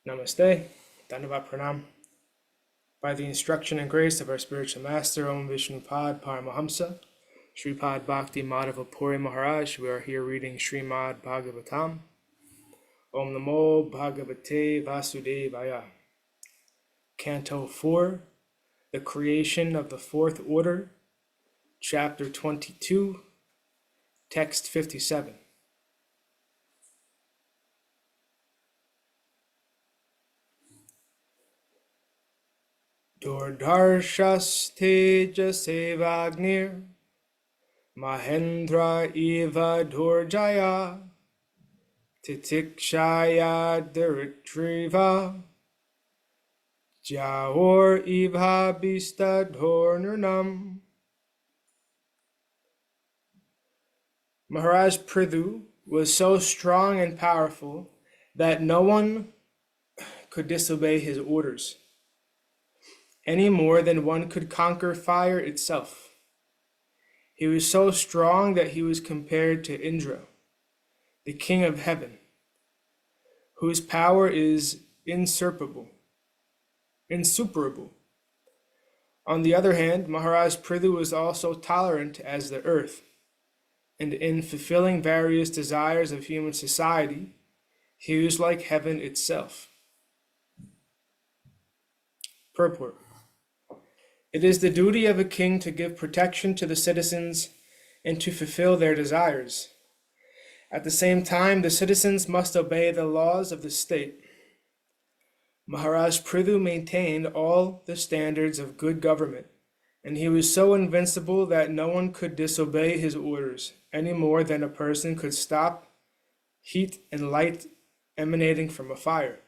Namaste, Dhanavad Pranam. By the instruction and grace of our spiritual master, Om Vishnupad Paramahamsa, Sripad Bhakti Madhava Puri Mahārāja, we are here reading Srimad Bhagavatam. Om Namo Bhagavate Vasudevaya. Canto 4, The Creation of the Fourth Order, Chapter 22, Text 57. Durdarshas Tejasevagnir Mahendra Eva Durjaya Titikshaya Diritriva Jaor Eva Bista Dhornurnam. Maharaj Pṛthu was so strong and powerful that no one could disobey his orders, any more than one could conquer fire itself. He was so strong that he was compared to Indra, the king of heaven, whose power is insuperable. On the other hand, Maharaj Pṛthu was also tolerant as the earth, and in fulfilling various desires of human society, he was like heaven itself. Purport. It is the duty of a king to give protection to the citizens and to fulfill their desires. At the same time, the citizens must obey the laws of the state. Maharaj Pṛthu maintained all the standards of good government, and he was so invincible that no one could disobey his orders, any more than a person could stop heat and light emanating from a fire.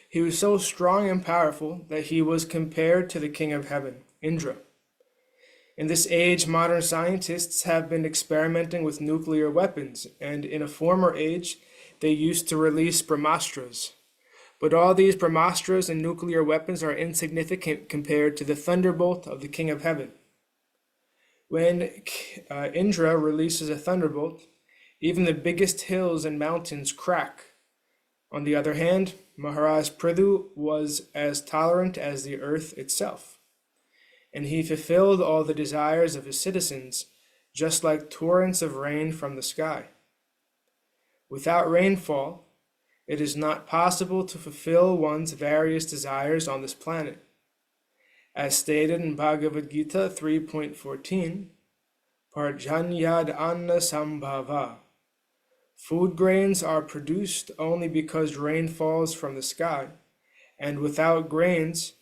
He was so strong and powerful that he was compared to the king of heaven, Indra. In this age, modern scientists have been experimenting with nuclear weapons, and in a former age, they used to release Brahmastras. But all these Brahmastras and nuclear weapons are insignificant compared to the thunderbolt of the king of heaven. When Indra releases a thunderbolt, even the biggest hills and mountains crack. On the other hand, Maharaj Pṛthu was as tolerant as the earth itself, and he fulfilled all the desires of his citizens, just like torrents of rain from the sky. Without rainfall, it is not possible to fulfill one's various desires on this planet. As stated in Bhagavad Gita 3.14, Parjanyad Anna Sambhava. Food grains are produced only because rain falls from the sky, and without grains,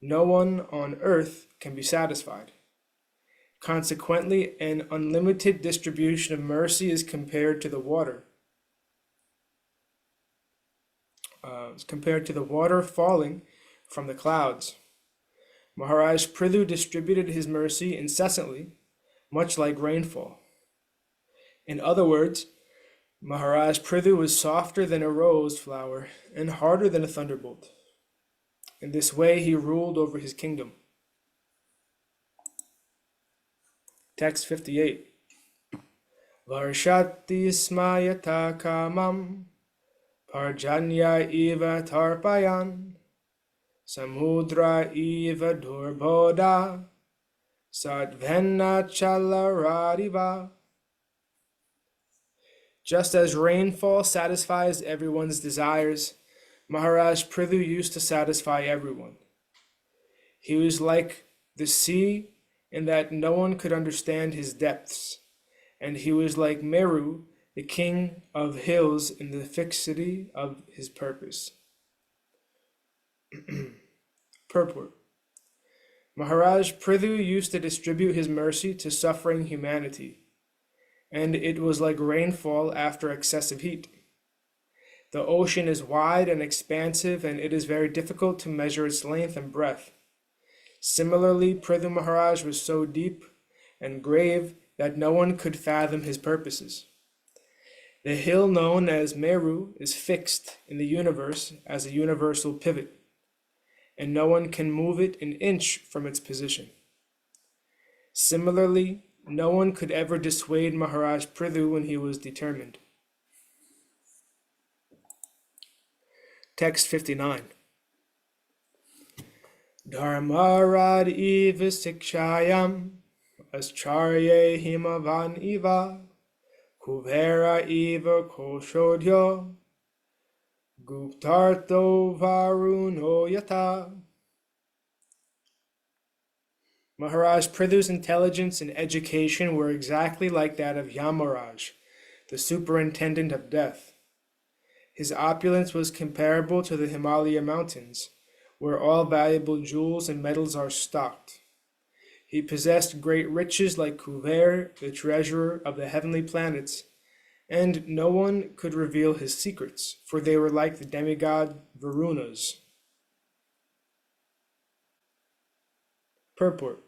no one on earth can be satisfied. Consequently, an unlimited distribution of mercy is compared to the water. Falling from the clouds. Maharaj Pṛthu distributed his mercy incessantly, much like rainfall. In other words, Maharaj Pṛthu was softer than a rose flower and harder than a thunderbolt. In this way, he ruled over his kingdom. Text 58. Varshati smayata kamam parjanya eva tarpayan samudra eva durbodha sadvena chalaradiva. Just as rainfall satisfies everyone's desires, Maharaj Pṛthu used to satisfy everyone. He was like the sea in that no one could understand his depths, and he was like Meru, the king of hills, in the fixity of his purpose. Purport. Maharaj Pṛthu used to distribute his mercy to suffering humanity, and it was like rainfall after excessive heat. The ocean is wide and expansive, and it is very difficult to measure its length and breadth. Similarly, Pṛthu Maharaj was so deep and grave that no one could fathom his purposes. The hill known as Meru is fixed in the universe as a universal pivot, and no one can move it an inch from its position. Similarly, no one could ever dissuade Maharaj Pṛthu when he was determined. Text 59. Dharmarad eva sikshayam ascharye himavan eva kuvera eva koshodhyo guptartho varuno yata. Maharaj Pṛthu's intelligence and education were exactly like that of Yamaraj, the superintendent of death. His opulence was comparable to the Himalaya mountains, where all valuable jewels and metals are stocked. He possessed great riches like Kuver, the treasurer of the heavenly planets, and no one could reveal his secrets, for they were like the demigod Varunas. Purport.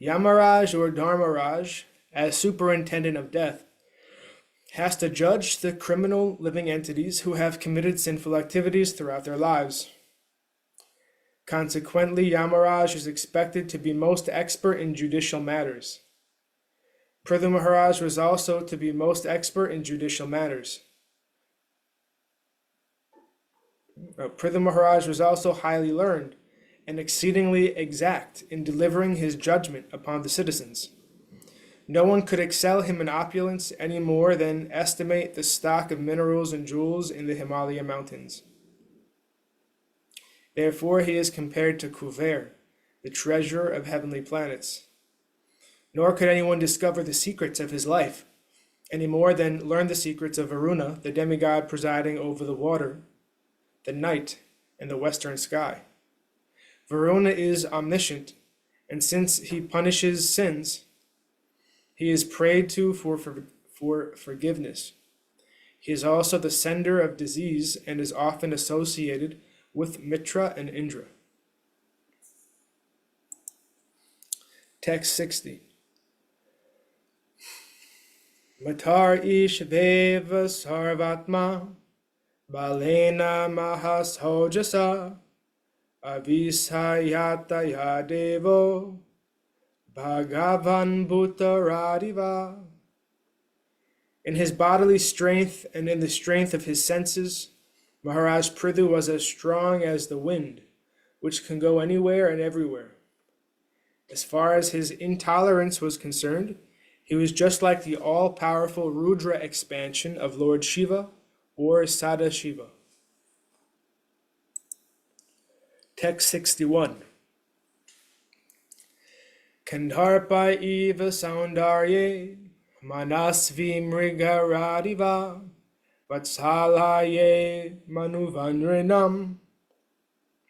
Yamaraj or Dharmaraj, as superintendent of death, has to judge the criminal living entities who have committed sinful activities throughout their lives. Consequently, Yamaraj is expected to be most expert in judicial matters. Pṛthu Maharaj was also to be most expert in judicial matters. Pṛthu Maharaj was also highly learned and exceedingly exact in delivering his judgment upon the citizens. No one could excel him in opulence any more than estimate the stock of minerals and jewels in the Himalaya mountains. Therefore, he is compared to Kuver, the treasurer of heavenly planets. Nor could anyone discover the secrets of his life, any more than learn the secrets of Varuna, the demigod presiding over the water, the night, and the western sky. Varuna is omniscient, and since he punishes sins, he is prayed to for forgiveness. He is also the sender of disease and is often associated with Mitra and Indra. Text 60. Matar ish veva sarvatma balena mahashojasa avisayataya devo Bhagavan bhutaradiva. In his bodily strength and in the strength of his senses, Maharaj Pṛthu was as strong as the wind, which can go anywhere and everywhere. As far as his intolerance was concerned, he was just like the all-powerful Rudra expansion of Lord Shiva or Sadashiva. Text 61. Kandharpa eva saundarye manasvi mrigaradiva vatsalaye manuvanrinam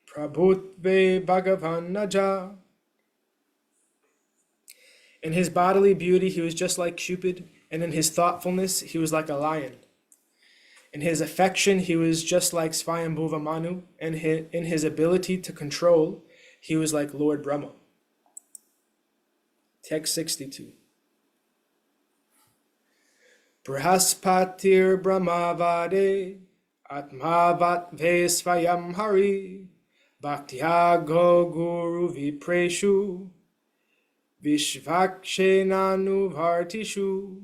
prabhutve bhagavanaja. In his bodily beauty he was just like Cupid, and in his thoughtfulness he was like a lion. In his affection he was just like Svayambhuva Manu, and in his ability to control he was like Lord Brahma. Text 62. Brahaspatir Brahmavade Atmavat Vesvayam Hari Bhaktyago Guru Vipreshu Vishvakshenanu Vartishu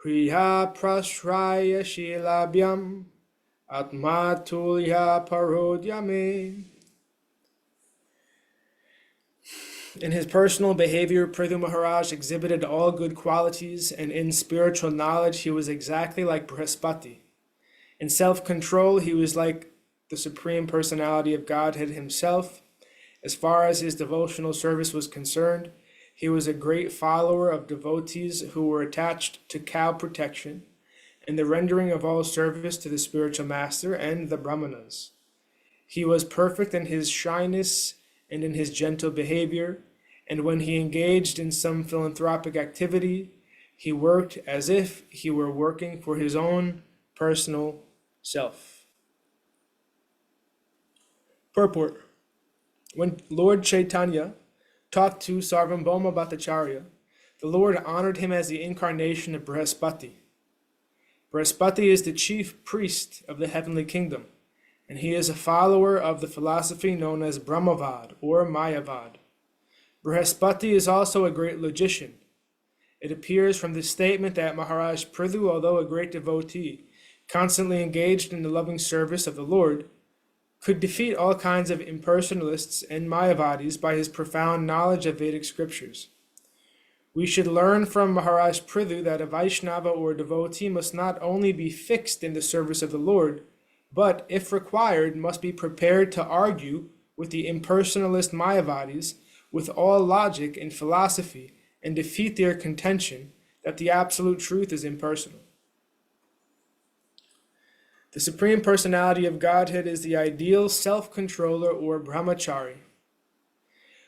Kriya Prashraya Shilabhyam Atmatulya Parodyame. In his personal behavior, Pṛthu Maharaj exhibited all good qualities, and in spiritual knowledge he was exactly like Brihaspati. In self-control, he was like the Supreme Personality of Godhead himself. As far as his devotional service was concerned, he was a great follower of devotees who were attached to cow protection and the rendering of all service to the spiritual master and the brahmanas. He was perfect in his shyness and in his gentle behavior, and when he engaged in some philanthropic activity, he worked as if he were working for his own personal self. Purport. When Lord Chaitanya talked to Sarvabhauma Bhattacharya, the Lord honored him as the incarnation of Brihaspati. Brihaspati is the chief priest of the heavenly kingdom, and he is a follower of the philosophy known as Brahmavad or Mayavad. Brihaspati is also a great logician. It appears from this statement that Maharaj Pṛthu, although a great devotee, constantly engaged in the loving service of the Lord, could defeat all kinds of impersonalists and Mayavadis by his profound knowledge of Vedic scriptures. We should learn from Maharaj Pṛthu that a Vaishnava or devotee must not only be fixed in the service of the Lord, but, if required, must be prepared to argue with the impersonalist Mayavadis with all logic and philosophy and defeat their contention that the absolute truth is impersonal. The Supreme Personality of Godhead is the ideal self-controller or brahmachari.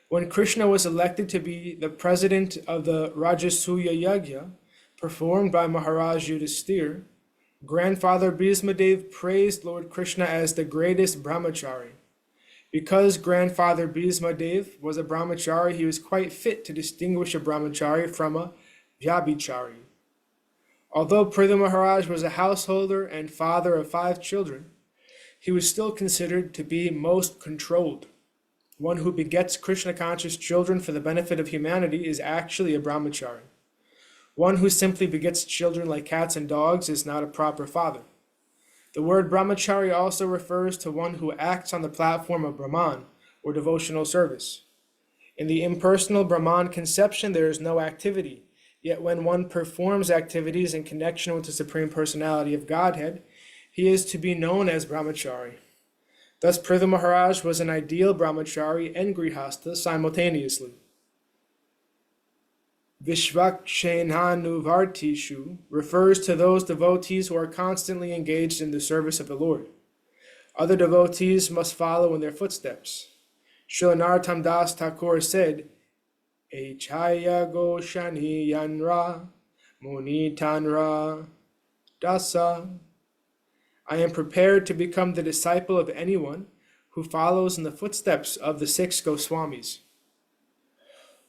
When Krishna was elected to be the president of the Rajasuya Yajna, performed by Maharaj Yudhisthira, Grandfather Bhismadev praised Lord Krishna as the greatest brahmachari. Because Grandfather Bhismadev was a brahmachari, he was quite fit to distinguish a brahmachari from a vyabhichari. Although Pṛthu Maharaj was a householder and father of 5 children, he was still considered to be most controlled. One who begets Krishna-conscious children for the benefit of humanity is actually a brahmachari. One who simply begets children like cats and dogs is not a proper father. The word brahmachari also refers to one who acts on the platform of Brahman, or devotional service. In the impersonal Brahman conception, there is no activity, yet when one performs activities in connection with the Supreme Personality of Godhead, he is to be known as brahmachari. Thus, Pṛthu Maharaj was an ideal brahmachari and grihastha simultaneously. Vishvakshenanuvartishu refers to those devotees who are constantly engaged in the service of the Lord. Other devotees must follow in their footsteps. Srila Narottam Das Thakur said, Echaya Goshani Yanra Muni Tanra Dasa. I am prepared to become the disciple of anyone who follows in the footsteps of the 6 Goswamis.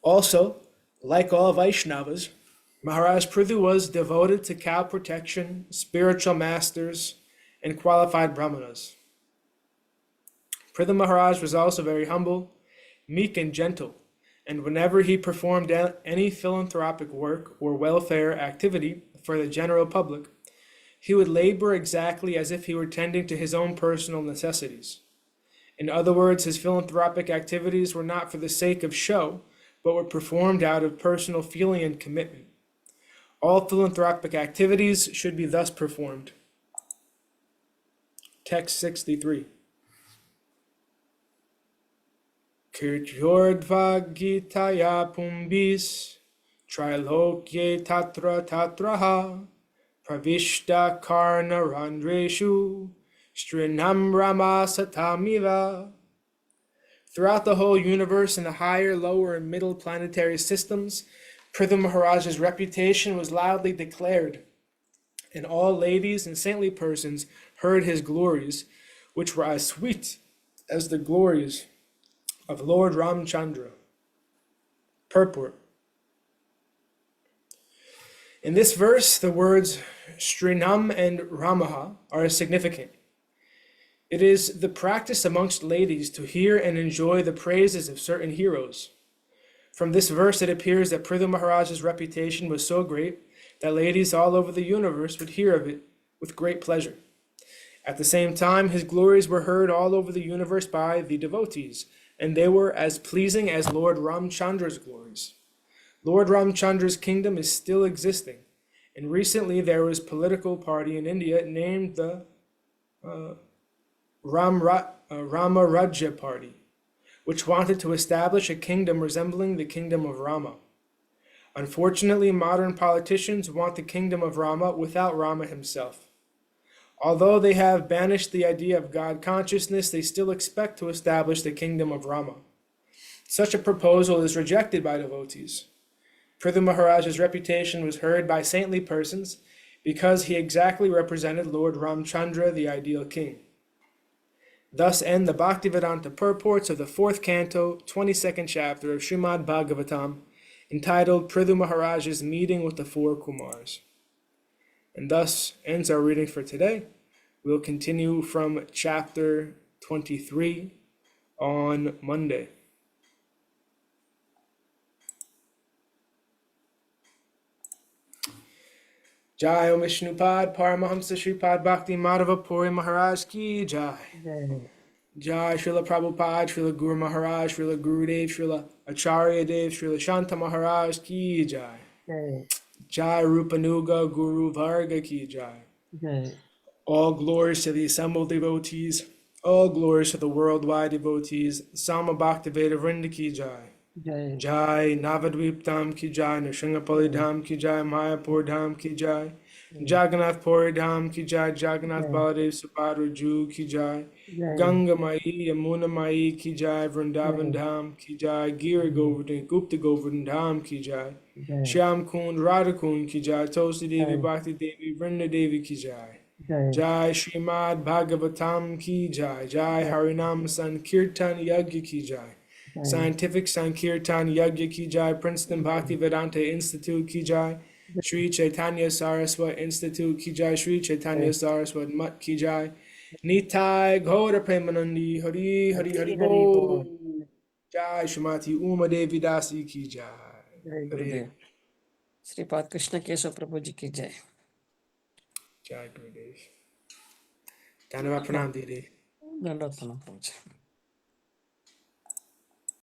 Also, like all Vaishnavas, Maharaj Pṛthu was devoted to cow protection, spiritual masters, and qualified brahmanas. Pṛthu Maharaj was also very humble, meek, and gentle, and whenever he performed any philanthropic work or welfare activity for the general public, he would labor exactly as if he were tending to his own personal necessities. In other words, his philanthropic activities were not for the sake of show, but were performed out of personal feeling and commitment. All philanthropic activities should be thus performed. Text 63. Kirtyordva Gitaya Pumbis Trilokye Tatra Tatraha Pravishta Karna Randreshu Strinam Rama Satamiva. Throughout the whole universe in the higher, lower, and middle planetary systems, Pṛthu Maharaj's reputation was loudly declared, and all ladies and saintly persons heard his glories, which were as sweet as the glories of Lord Ramchandra. Purport. In this verse, the words Srinam and Ramaha are significant. It is the practice amongst ladies to hear and enjoy the praises of certain heroes. From this verse, it appears that Pṛthu Maharaj's reputation was so great that ladies all over the universe would hear of it with great pleasure. At the same time, his glories were heard all over the universe by the devotees, and they were as pleasing as Lord Ramchandra's glories. Lord Ramchandra's kingdom is still existing, and recently there was a political party in India named the Ramarajya Party, which wanted to establish a kingdom resembling the kingdom of Rama. Unfortunately, modern politicians want the kingdom of Rama without Rama himself. Although they have banished the idea of God consciousness, they still expect to establish the kingdom of Rama. Such a proposal is rejected by devotees. Pṛthu Maharaj's reputation was heard by saintly persons because he exactly represented Lord Ramchandra, the ideal king. Thus end the Bhaktivedanta purports of the 4th canto, 22nd chapter of Srimad Bhagavatam, entitled Pṛthu Maharaj's Meeting with the 4 Kumāras. And thus ends our reading for today. We'll continue from chapter 23 on Monday. Jai Om Vishnupad Paramahamsa Sripad Bhakti Madhava Puri Maharaj ki Jai. Jai Srila Prabhupada, Srila Guru Maharaj, Srila Gurudev, Srila Acharya Dev, Srila Shanta Maharaj ki Jai. Jai Rupanuga Guru Varga ki Jai. All glories to the assembled devotees. All glories to the worldwide devotees. Sama Bhaktivedanta Vrinda ki Jai. Jai Navadvip Dham ki Jai. Nrsimhapali Dham ki Jai. Mayapur Dham ki Jai. Jagannath Puri Dham ki Jai. Jagannath Baladev Subhadra Ju ki Jai. Ganga Mai Yamuna Mai ki Jai. Vrindavan Dham ki Jai. Gira Govardhan Gupta Govardhan Dham ki Jai. Shyam Kund Radha Kund ki Jai. Tulsi Devi Bhakti Devi Vrinda Devi ki Jai. Jai Srimad Bhagavatam ki Jai. Jai Harinam Sankirtan Yagya ki Jai. Scientific Sankirtan Yagya ki Jai. Princeton Bhaktivedanta Institute ki Jai. Sri Chaitanya Saraswat Institute ki Jai. Sri Chaitanya Saraswat Mat ki Jai. Nitai Gaura Premanandi Hari Hari Hari Bol. Jai Shrimati Uma Devi Dasi ki Jai. गुरुदेव श्रीपाद कृष्ण केशव प्रभु जी की जय। Jai Gurudev. Dhanavad Pranam Didi. दंडवत प्रणाम प्रभु जी।